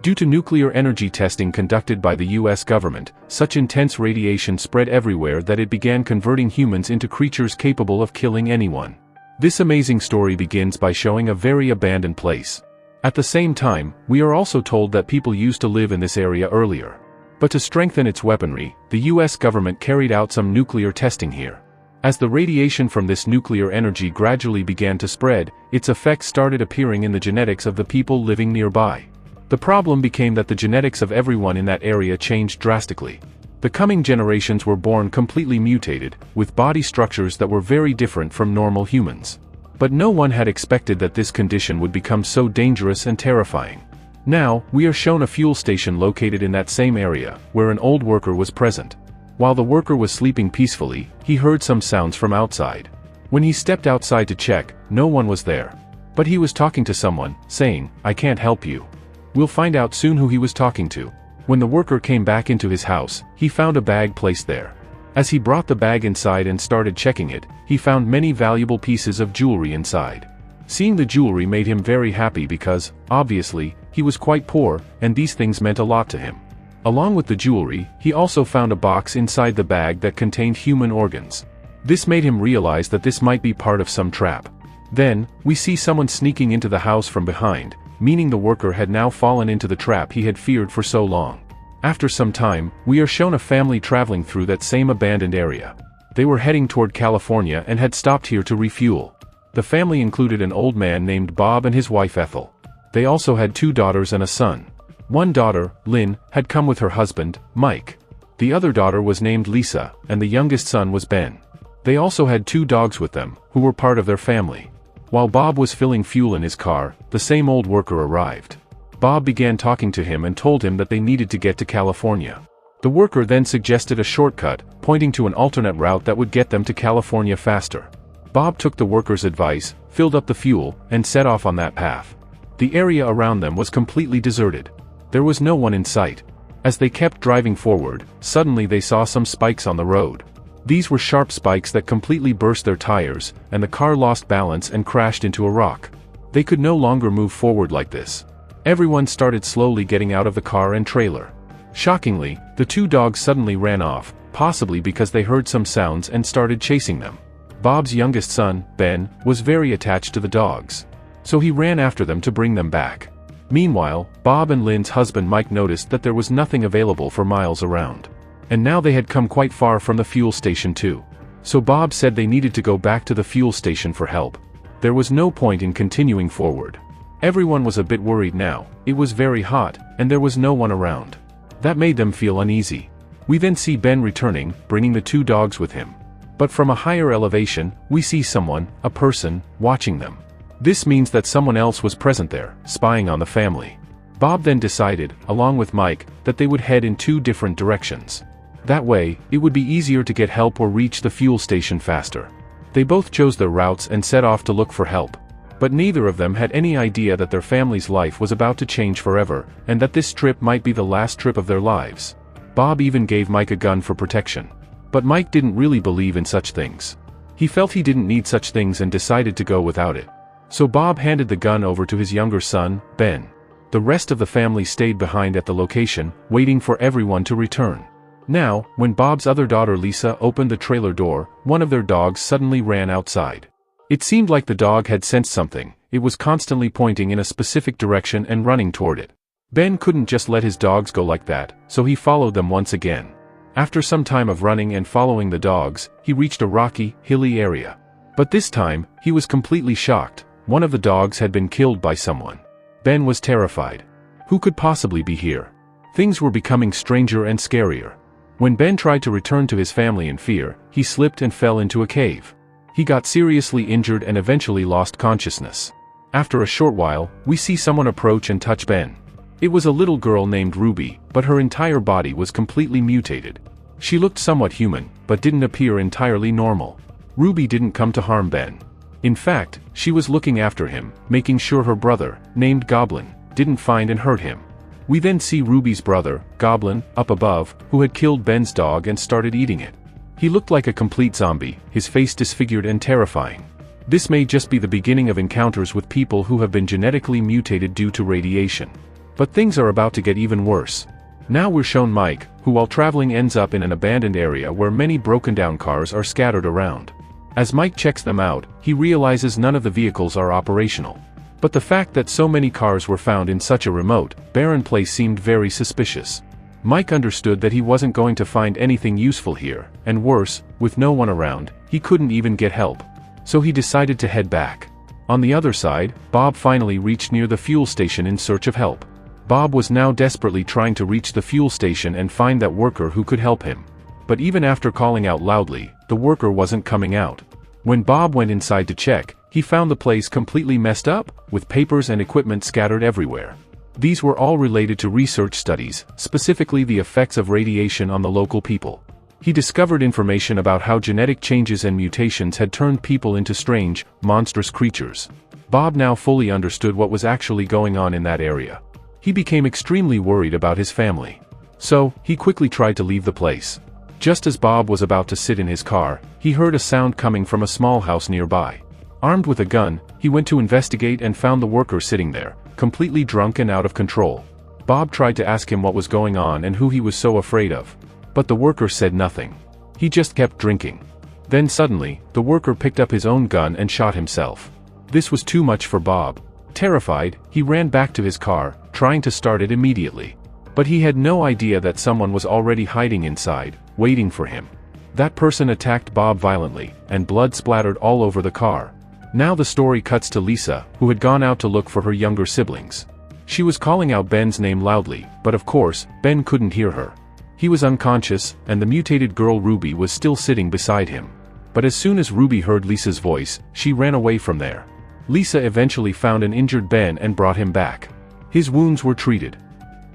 Due to nuclear energy testing conducted by the US government, such intense radiation spread everywhere that it began converting humans into creatures capable of killing anyone. This amazing story begins by showing a very abandoned place. At the same time, we are also told that people used to live in this area earlier. But to strengthen its weaponry, the US government carried out some nuclear testing here. As the radiation from this nuclear energy gradually began to spread, its effects started appearing in the genetics of the people living nearby. The problem became that the genetics of everyone in that area changed drastically. The coming generations were born completely mutated, with body structures that were very different from normal humans. But no one had expected that this condition would become so dangerous and terrifying. Now, we are shown a fuel station located in that same area, where an old worker was present. While the worker was sleeping peacefully, he heard some sounds from outside. When he stepped outside to check, no one was there. But he was talking to someone, saying, "I can't help you." We'll find out soon who he was talking to. When the worker came back into his house, he found a bag placed there. As he brought the bag inside and started checking it, he found many valuable pieces of jewelry inside. Seeing the jewelry made him very happy because, obviously, he was quite poor, and these things meant a lot to him. Along with the jewelry, he also found a box inside the bag that contained human organs. This made him realize that this might be part of some trap. Then, we see someone sneaking into the house from behind, meaning the worker had now fallen into the trap he had feared for so long. After some time, we are shown a family traveling through that same abandoned area. They were heading toward California and had stopped here to refuel. The family included an old man named Bob and his wife Ethel. They also had 2 daughters and a son. One daughter, Lynn, had come with her husband, Mike. The other daughter was named Lisa, and the youngest son was Ben. They also had 2 dogs with them, who were part of their family. While Bob was filling fuel in his car, the same old worker arrived. Bob began talking to him and told him that they needed to get to California. The worker then suggested a shortcut, pointing to an alternate route that would get them to California faster. Bob took the worker's advice, filled up the fuel, and set off on that path. The area around them was completely deserted. There was no one in sight. As they kept driving forward, suddenly they saw some spikes on the road. These were sharp spikes that completely burst their tires, and the car lost balance and crashed into a rock. They could no longer move forward like this. Everyone started slowly getting out of the car and trailer. Shockingly, the 2 dogs suddenly ran off, possibly because they heard some sounds and started chasing them. Bob's youngest son, Ben, was very attached to the dogs. So he ran after them to bring them back. Meanwhile, Bob and Lynn's husband Mike noticed that there was nothing available for miles around. And now they had come quite far from the fuel station too. So Bob said they needed to go back to the fuel station for help. There was no point in continuing forward. Everyone was a bit worried now. It was very hot, and there was no one around. That made them feel uneasy. We then see Ben returning, bringing the 2 dogs with him. But from a higher elevation, we see someone, a person, watching them. This means that someone else was present there, spying on the family. Bob then decided, along with Mike, that they would head in 2 different directions. That way, it would be easier to get help or reach the fuel station faster. They both chose their routes and set off to look for help. But neither of them had any idea that their family's life was about to change forever, and that this trip might be the last trip of their lives. Bob even gave Mike a gun for protection. But Mike didn't really believe in such things. He felt he didn't need such things and decided to go without it. So Bob handed the gun over to his younger son, Ben. The rest of the family stayed behind at the location, waiting for everyone to return. Now, when Bob's other daughter Lisa opened the trailer door, one of their dogs suddenly ran outside. It seemed like the dog had sensed something. It was constantly pointing in a specific direction and running toward it. Ben couldn't just let his dogs go like that, so he followed them once again. After some time of running and following the dogs, he reached a rocky, hilly area. But this time, he was completely shocked. One of the dogs had been killed by someone. Ben was terrified. Who could possibly be here? Things were becoming stranger and scarier. When Ben tried to return to his family in fear, he slipped and fell into a cave. He got seriously injured and eventually lost consciousness. After a short while, we see someone approach and touch Ben. It was a little girl named Ruby, but her entire body was completely mutated. She looked somewhat human, but didn't appear entirely normal. Ruby didn't come to harm Ben. In fact, she was looking after him, making sure her brother, named Goblin, didn't find and hurt him. We then see Ruby's brother, Goblin, up above, who had killed Ben's dog and started eating it. He looked like a complete zombie, his face disfigured and terrifying. This may just be the beginning of encounters with people who have been genetically mutated due to radiation. But things are about to get even worse. Now we're shown Mike, who while traveling ends up in an abandoned area where many broken down cars are scattered around. As Mike checks them out, he realizes none of the vehicles are operational. But the fact that so many cars were found in such a remote, barren place seemed very suspicious. Mike understood that he wasn't going to find anything useful here, and worse, with no one around, he couldn't even get help. So he decided to head back. On the other side, Bob finally reached near the fuel station in search of help. Bob was now desperately trying to reach the fuel station and find that worker who could help him. But even after calling out loudly, the worker wasn't coming out. When Bob went inside to check, he found the place completely messed up, with papers and equipment scattered everywhere. These were all related to research studies, specifically the effects of radiation on the local people. He discovered information about how genetic changes and mutations had turned people into strange, monstrous creatures. Bob now fully understood what was actually going on in that area. He became extremely worried about his family. So, he quickly tried to leave the place. Just as Bob was about to sit in his car, he heard a sound coming from a small house nearby. Armed with a gun, he went to investigate and found the worker sitting there, completely drunk and out of control. Bob tried to ask him what was going on and who he was so afraid of. But the worker said nothing. He just kept drinking. Then suddenly, the worker picked up his own gun and shot himself. This was too much for Bob. Terrified, he ran back to his car, trying to start it immediately. But he had no idea that someone was already hiding inside, waiting for him. That person attacked Bob violently, and blood splattered all over the car. Now the story cuts to Lisa, who had gone out to look for her younger siblings. She was calling out Ben's name loudly, but of course, Ben couldn't hear her. He was unconscious, and the mutated girl Ruby was still sitting beside him. But as soon as Ruby heard Lisa's voice, she ran away from there. Lisa eventually found an injured Ben and brought him back. His wounds were treated.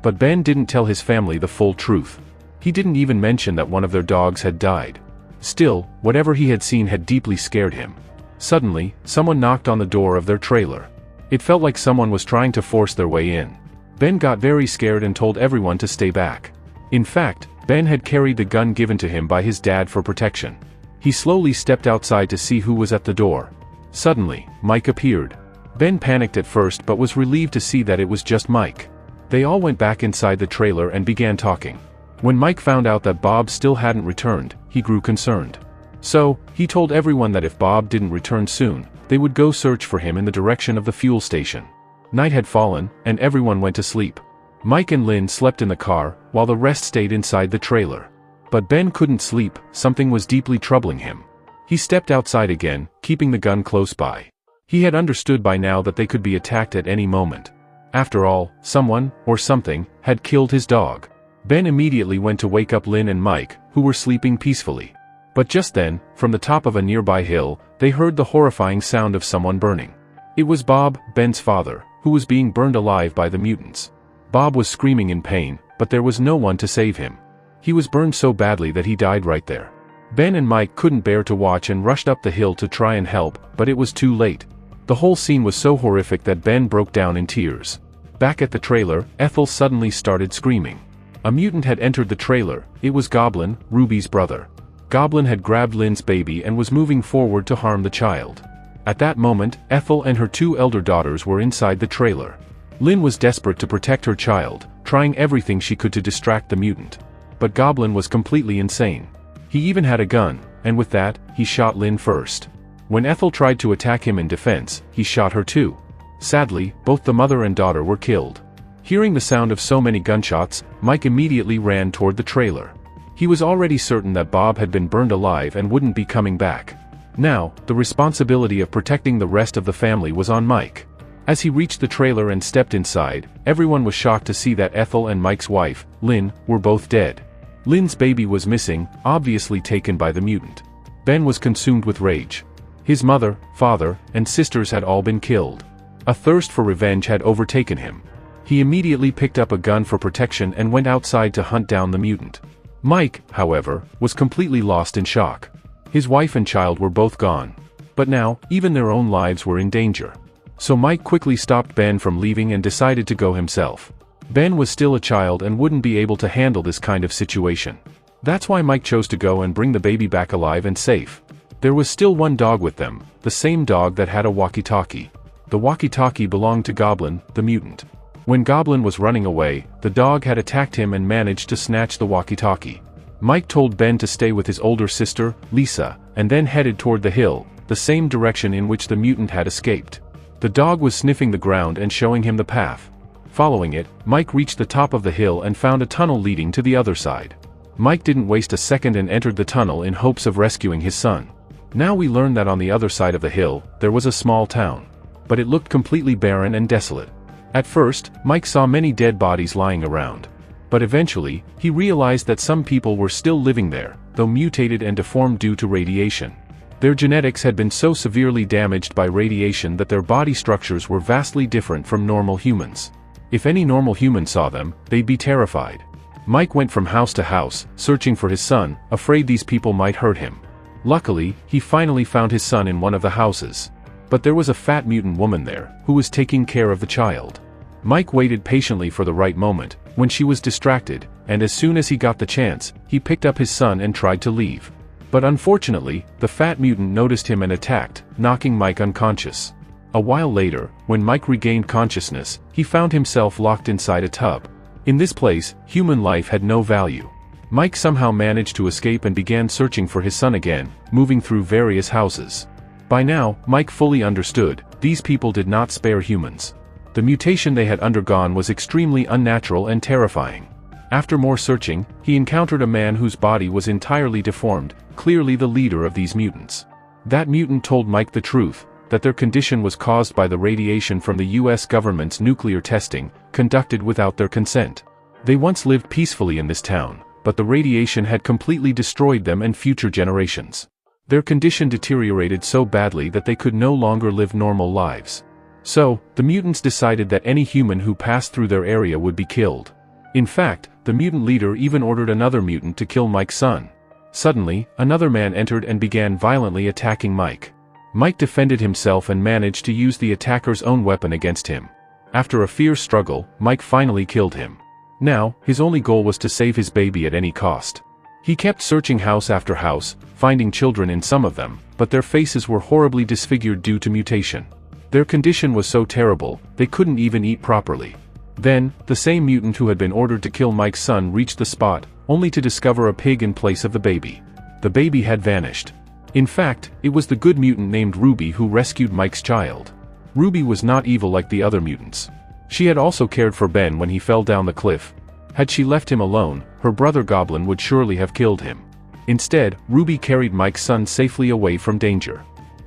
But Ben didn't tell his family the full truth. He didn't even mention that one of their dogs had died. Still, whatever he had seen had deeply scared him. Suddenly, someone knocked on the door of their trailer. It felt like someone was trying to force their way in. Ben got very scared and told everyone to stay back. In fact, Ben had carried the gun given to him by his dad for protection. He slowly stepped outside to see who was at the door. Suddenly, Mike appeared. Ben panicked at first but was relieved to see that it was just Mike. They all went back inside the trailer and began talking. When Mike found out that Bob still hadn't returned, he grew concerned. So, he told everyone that if Bob didn't return soon, they would go search for him in the direction of the fuel station. Night had fallen, and everyone went to sleep. Mike and Lynn slept in the car, while the rest stayed inside the trailer. But Ben couldn't sleep, something was deeply troubling him. He stepped outside again, keeping the gun close by. He had understood by now that they could be attacked at any moment. After all, someone, or something, had killed his dog. Ben immediately went to wake up Lynn and Mike, who were sleeping peacefully. But just then, from the top of a nearby hill, they heard the horrifying sound of someone burning. It was Bob, Ben's father, who was being burned alive by the mutants. Bob was screaming in pain, but there was no one to save him. He was burned so badly that he died right there. Ben and Mike couldn't bear to watch and rushed up the hill to try and help, but it was too late. The whole scene was so horrific that Ben broke down in tears. Back at the trailer, Ethel suddenly started screaming. A mutant had entered the trailer. It was Goblin, Ruby's brother. Goblin had grabbed Lynn's baby and was moving forward to harm the child. At that moment, Ethel and her two elder daughters were inside the trailer. Lynn was desperate to protect her child, trying everything she could to distract the mutant. But Goblin was completely insane. He even had a gun, and with that, he shot Lynn first. When Ethel tried to attack him in defense, he shot her too. Sadly, both the mother and daughter were killed. Hearing the sound of so many gunshots, Mike immediately ran toward the trailer. He was already certain that Bob had been burned alive and wouldn't be coming back. Now, the responsibility of protecting the rest of the family was on Mike. As he reached the trailer and stepped inside, everyone was shocked to see that Ethel and Mike's wife, Lynn, were both dead. Lynn's baby was missing, obviously taken by the mutant. Ben was consumed with rage. His mother, father, and sisters had all been killed. A thirst for revenge had overtaken him. He immediately picked up a gun for protection and went outside to hunt down the mutant. Mike, however, was completely lost in shock. His wife and child were both gone. But now, even their own lives were in danger. So Mike quickly stopped Ben from leaving and decided to go himself. Ben was still a child and wouldn't be able to handle this kind of situation. That's why Mike chose to go and bring the baby back alive and safe. There was still one dog with them, the same dog that had a walkie-talkie. The walkie-talkie belonged to Goblin, the mutant. When Goblin was running away, the dog had attacked him and managed to snatch the walkie-talkie. Mike told Ben to stay with his older sister, Lisa, and then headed toward the hill, the same direction in which the mutant had escaped. The dog was sniffing the ground and showing him the path. Following it, Mike reached the top of the hill and found a tunnel leading to the other side. Mike didn't waste a second and entered the tunnel in hopes of rescuing his son. Now we learn that on the other side of the hill, there was a small town. But it looked completely barren and desolate. At first, Mike saw many dead bodies lying around. But eventually, he realized that some people were still living there, though mutated and deformed due to radiation. Their genetics had been so severely damaged by radiation that their body structures were vastly different from normal humans. If any normal human saw them, they'd be terrified. Mike went from house to house, searching for his son, afraid these people might hurt him. Luckily, he finally found his son in one of the houses. But there was a fat mutant woman there, who was taking care of the child. Mike waited patiently for the right moment, when she was distracted, and as soon as he got the chance, he picked up his son and tried to leave. But unfortunately, the fat mutant noticed him and attacked, knocking Mike unconscious. A while later, when Mike regained consciousness, he found himself locked inside a tub. In this place, human life had no value. Mike somehow managed to escape and began searching for his son again, moving through various houses. By now, Mike fully understood, these people did not spare humans. The mutation they had undergone was extremely unnatural and terrifying. After more searching, he encountered a man whose body was entirely deformed, clearly the leader of these mutants. That mutant told Mike the truth, that their condition was caused by the radiation from the US government's nuclear testing, conducted without their consent. They once lived peacefully in this town, but the radiation had completely destroyed them and future generations. Their condition deteriorated so badly that they could no longer live normal lives. So, the mutants decided that any human who passed through their area would be killed. In fact, the mutant leader even ordered another mutant to kill Mike's son. Suddenly, another man entered and began violently attacking Mike. Mike defended himself and managed to use the attacker's own weapon against him. After a fierce struggle, Mike finally killed him. Now, his only goal was to save his baby at any cost. He kept searching house after house, finding children in some of them, but their faces were horribly disfigured due to mutation. Their condition was so terrible, they couldn't even eat properly. Then, the same mutant who had been ordered to kill Mike's son reached the spot, only to discover a pig in place of the baby. The baby had vanished. In fact, it was the good mutant named Ruby who rescued Mike's child. Ruby was not evil like the other mutants. She had also cared for Ben when he fell down the cliff. Had she left him alone, her brother Goblin would surely have killed him. Instead, Ruby carried Mike's son safely away from danger.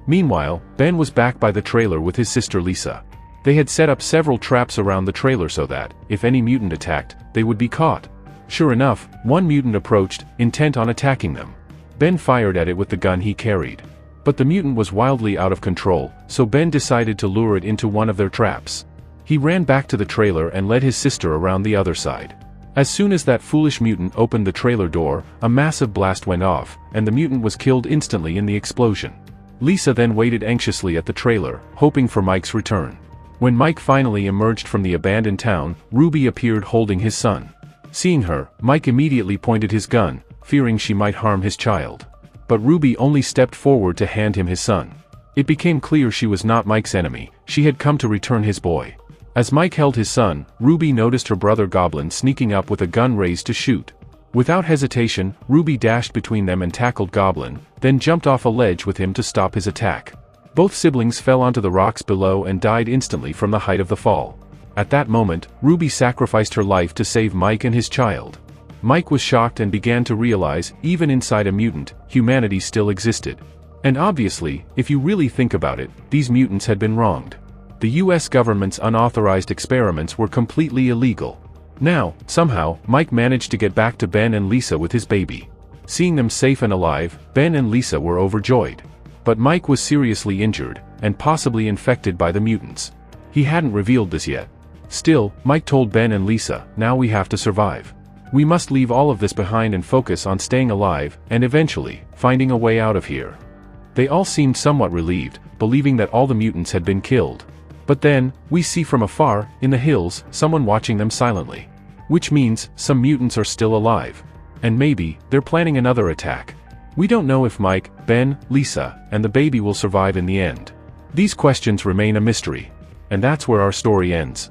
Meanwhile, Ben was back by the trailer with his sister Lisa. They had set up several traps around the trailer so that, if any mutant attacked, they would be caught. Sure enough, one mutant approached, intent on attacking them. Ben fired at it with the gun he carried. But the mutant was wildly out of control, so Ben decided to lure it into one of their traps. He ran back to the trailer and led his sister around the other side. As soon as that foolish mutant opened the trailer door, a massive blast went off, and the mutant was killed instantly in the explosion. Lisa then waited anxiously at the trailer, hoping for Mike's return. When Mike finally emerged from the abandoned town, Ruby appeared holding his son. Seeing her, Mike immediately pointed his gun, fearing she might harm his child. But Ruby only stepped forward to hand him his son. It became clear she was not Mike's enemy, she had come to return his boy. As Mike held his son, Ruby noticed her brother Goblin sneaking up with a gun raised to shoot. Without hesitation, Ruby dashed between them and tackled Goblin, then jumped off a ledge with him to stop his attack. Both siblings fell onto the rocks below and died instantly from the height of the fall. At that moment, Ruby sacrificed her life to save Mike and his child. Mike was shocked and began to realize, even inside a mutant, humanity still existed. And obviously, if you really think about it, these mutants had been wronged. The US government's unauthorized experiments were completely illegal. Now, somehow, Mike managed to get back to Ben and Lisa with his baby. Seeing them safe and alive, Ben and Lisa were overjoyed. But Mike was seriously injured, and possibly infected by the mutants. He hadn't revealed this yet. Still, Mike told Ben and Lisa, now we have to survive. We must leave all of this behind and focus on staying alive, and eventually, finding a way out of here. They all seemed somewhat relieved, believing that all the mutants had been killed. But then, we see from afar, in the hills, someone watching them silently. Which means, some mutants are still alive. And maybe, they're planning another attack. We don't know if Mike, Ben, Lisa, and the baby will survive in the end. These questions remain a mystery. And that's where our story ends.